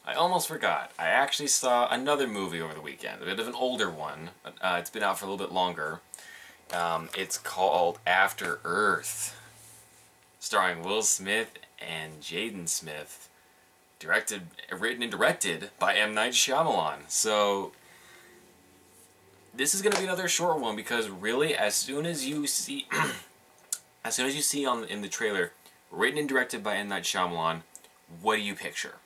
I almost forgot. I actually saw another movie over the weekend, a bit of an older one. It's been out for a little bit longer. It's called After Earth, starring Will Smith and Jaden Smith, written and directed by M. Night Shyamalan. So this is going to be another short one because really, as soon as you see, in the trailer, written and directed by M. Night Shyamalan, what do you picture?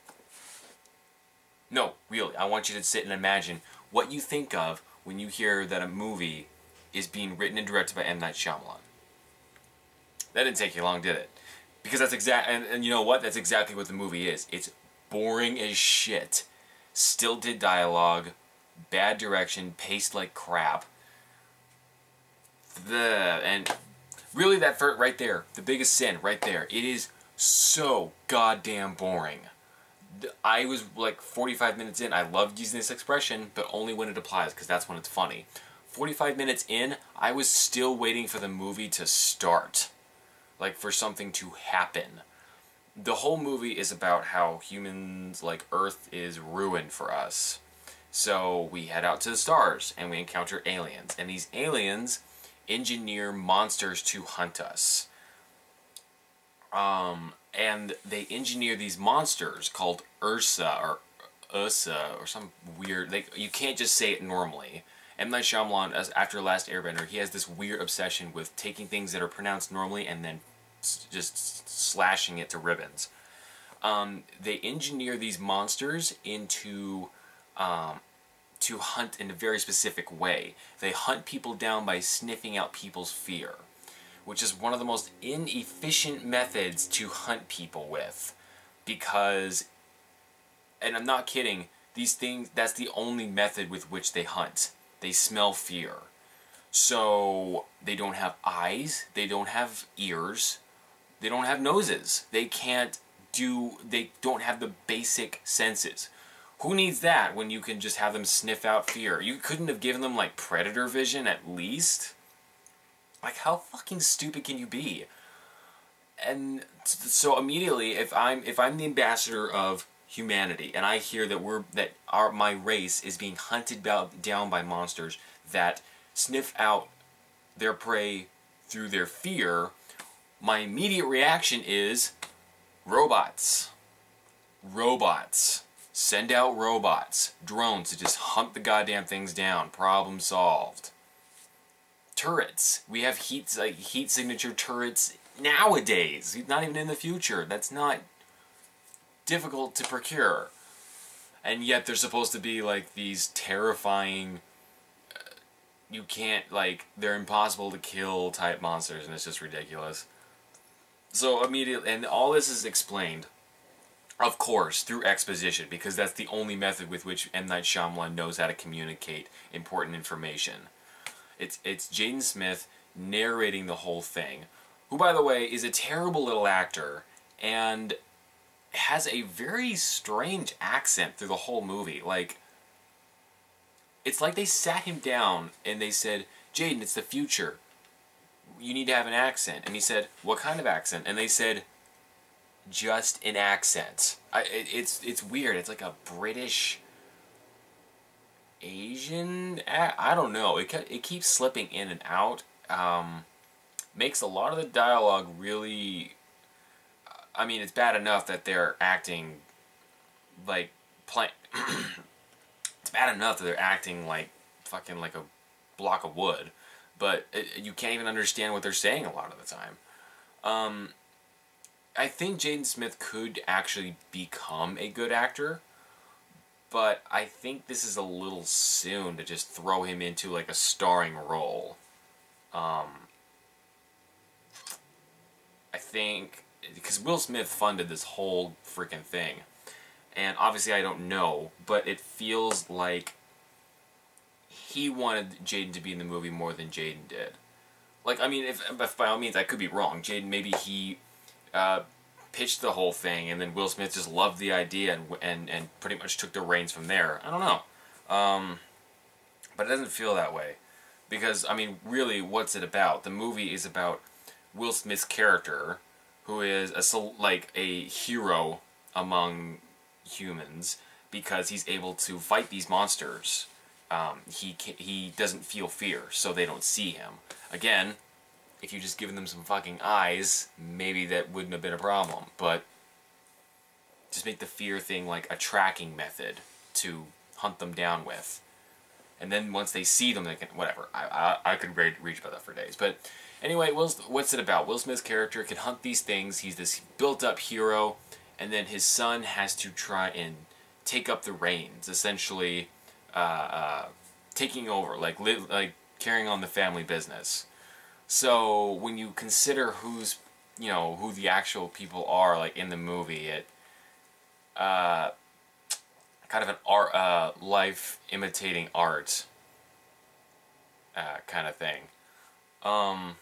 No, really, I want you to sit and imagine what you think of when you hear that a movie is being written and directed by M. Night Shyamalan. That didn't take you long, did it? Because that's and you know what? That's exactly what the movie is. It's boring as shit. Stilted dialogue, bad direction, paced like crap. And really that right there, the biggest sin right there. It is so goddamn boring. I was like 45 minutes in. I love using this expression, but only when it applies, because that's when it's funny. 45 minutes in, I was still waiting for the movie to start. Like, for something to happen. The whole movie is about how humans, like Earth, is ruined for us. So we head out to the stars, and we encounter aliens. And these aliens engineer monsters to hunt us. And they engineer these monsters called Ursa or some weird. You can't just say it normally. M. Night Shyamalan, after Last Airbender, he has this weird obsession with taking things that are pronounced normally and then just slashing it to ribbons. They engineer these monsters into to hunt in a very specific way. They hunt people down by sniffing out people's fear, which is one of the most inefficient methods to hunt people with. Because, and I'm not kidding, these things, that's the only method with which they hunt. They smell fear. So, they don't have eyes, they don't have ears, they don't have noses. They don't have the basic senses. Who needs that when you can just have them sniff out fear? You couldn't have given them, like, predator vision at least? Like, how fucking stupid can you be? And so immediately, if I'm the ambassador of humanity, and I hear that my race is being hunted down by monsters that sniff out their prey through their fear, my immediate reaction is robots. Robots. Send out robots. Drones to just hunt the goddamn things down. Problem solved. Turrets. We have heat signature turrets nowadays. Not even in the future. That's not difficult to procure. And yet they're supposed to be like these terrifying, you can't, like, they're impossible to kill type monsters, and it's just ridiculous. So immediately, and all this is explained, of course, through exposition, because that's the only method with which M. Night Shyamalan knows how to communicate important information. It's Jaden Smith narrating the whole thing, who, by the way, is a terrible little actor, and has a very strange accent through the whole movie. Like, it's like they sat him down and they said, Jaden, it's the future. You need to have an accent. And he said, what kind of accent? And they said, just an accent. It's weird. It's like a British Asian. I don't know. It keeps slipping in and out. Makes a lot of the dialogue really. I mean, it's bad enough that they're acting like it's bad enough that they're acting like fucking like a block of wood, but you can't even understand what they're saying a lot of the time. I think Jaden Smith could actually become a good actor, but I think this is a little soon to just throw him into like a starring role. I think, because Will Smith funded this whole freaking thing, and obviously I don't know, but it feels like he wanted Jaden to be in the movie more than Jaden did. Like, I mean, if by all means I could be wrong. Jaden, maybe he pitched the whole thing, and then Will Smith just loved the idea and pretty much took the reins from there. I don't know. But it doesn't feel that way. Because, I mean, really, what's it about? The movie is about Will Smith's character, who is a hero among humans because he's able to fight these monsters. He doesn't feel fear, so they don't see him. Again, if you just given them some fucking eyes, maybe that wouldn't have been a problem. But just make the fear thing like a tracking method to hunt them down with. And then once they see them, they can... Whatever. I could reach about that for days. But anyway, what's it about? Will Smith's character can hunt these things. He's this built-up hero. And then his son has to try and take up the reins. Essentially, taking over. Like carrying on the family business. So when you consider who the actual people are, like in the movie, it kind of an art, life imitating art kind of thing. And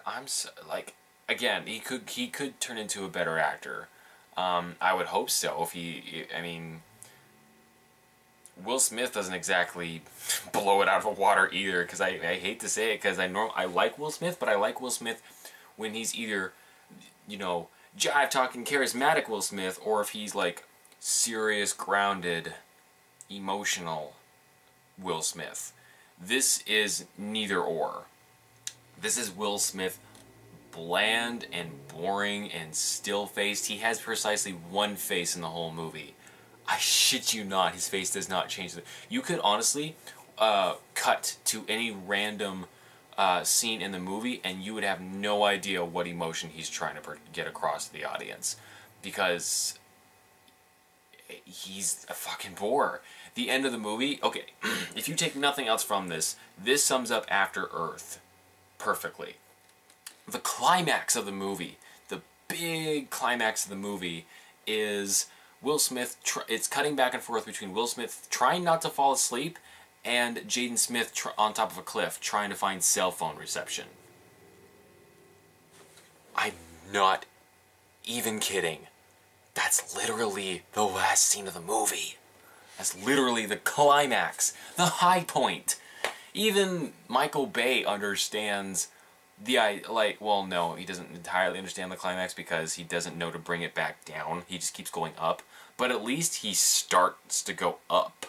I'm so, like, again, he could turn into a better actor. I would hope so. I mean, Will Smith doesn't exactly blow it out of the water either, because I hate to say it, because I like Will Smith, but I like Will Smith when he's either, jive talking charismatic Will Smith, or if he's like serious, grounded, emotional Will Smith. This is neither or. This is Will Smith, bland and boring and still-faced. He has precisely one face in the whole movie. I shit you not, his face does not change. You could honestly cut to any random scene in the movie and you would have no idea what emotion he's trying to get across to the audience. Because he's a fucking bore. The end of the movie, okay, if you take nothing else from this, this sums up After Earth perfectly. The climax of the movie, the big climax of the movie is Will Smith, it's cutting back and forth between Will Smith trying not to fall asleep and Jaden Smith on top of a cliff trying to find cell phone reception. I'm not even kidding. That's literally the last scene of the movie. That's literally the climax, the high point. Even Michael Bay understands well, no, he doesn't entirely understand the climax because he doesn't know to bring it back down. He just keeps going up. But at least he starts to go up.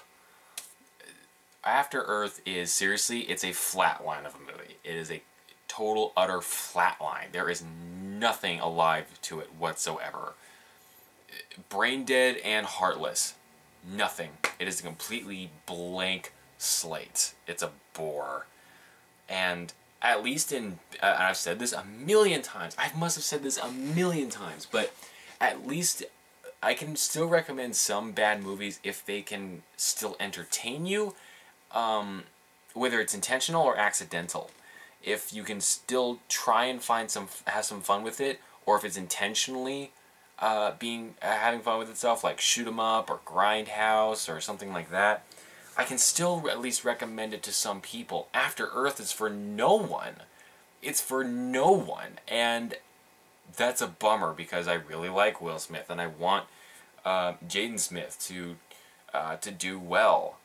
After Earth is, seriously, it's a flat line of a movie. It is a total, utter flat line. There is nothing alive to it whatsoever. Brain dead and heartless. Nothing. It is a completely blank slate. It's a bore. And at least in, and I've said this a million times, I must have said this a million times, but at least I can still recommend some bad movies if they can still entertain you, whether it's intentional or accidental. If you can still try and have some fun with it, or if it's intentionally having fun with itself, like Shoot 'em Up or Grindhouse or something like that, I can still at least recommend it to some people. After Earth is for no one. It's for no one. And that's a bummer because I really like Will Smith and I want Jaden Smith to do well.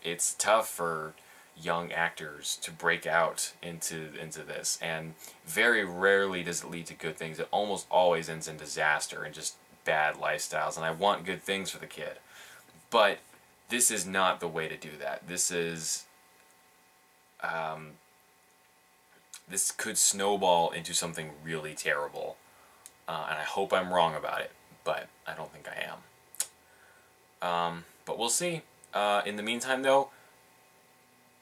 It's tough for young actors to break out into this, and very rarely does it lead to good things. It almost always ends in disaster and just bad lifestyles, and I want good things for the kid. But this is not the way to do that. This is this could snowball into something really terrible, and I hope I'm wrong about it, but I don't think I am. But we'll see. In the meantime, though,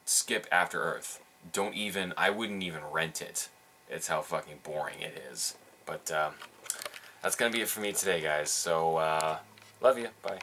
skip After Earth. I wouldn't even rent it. It's how fucking boring it is. But that's gonna be it for me today, guys. So, love you. Bye.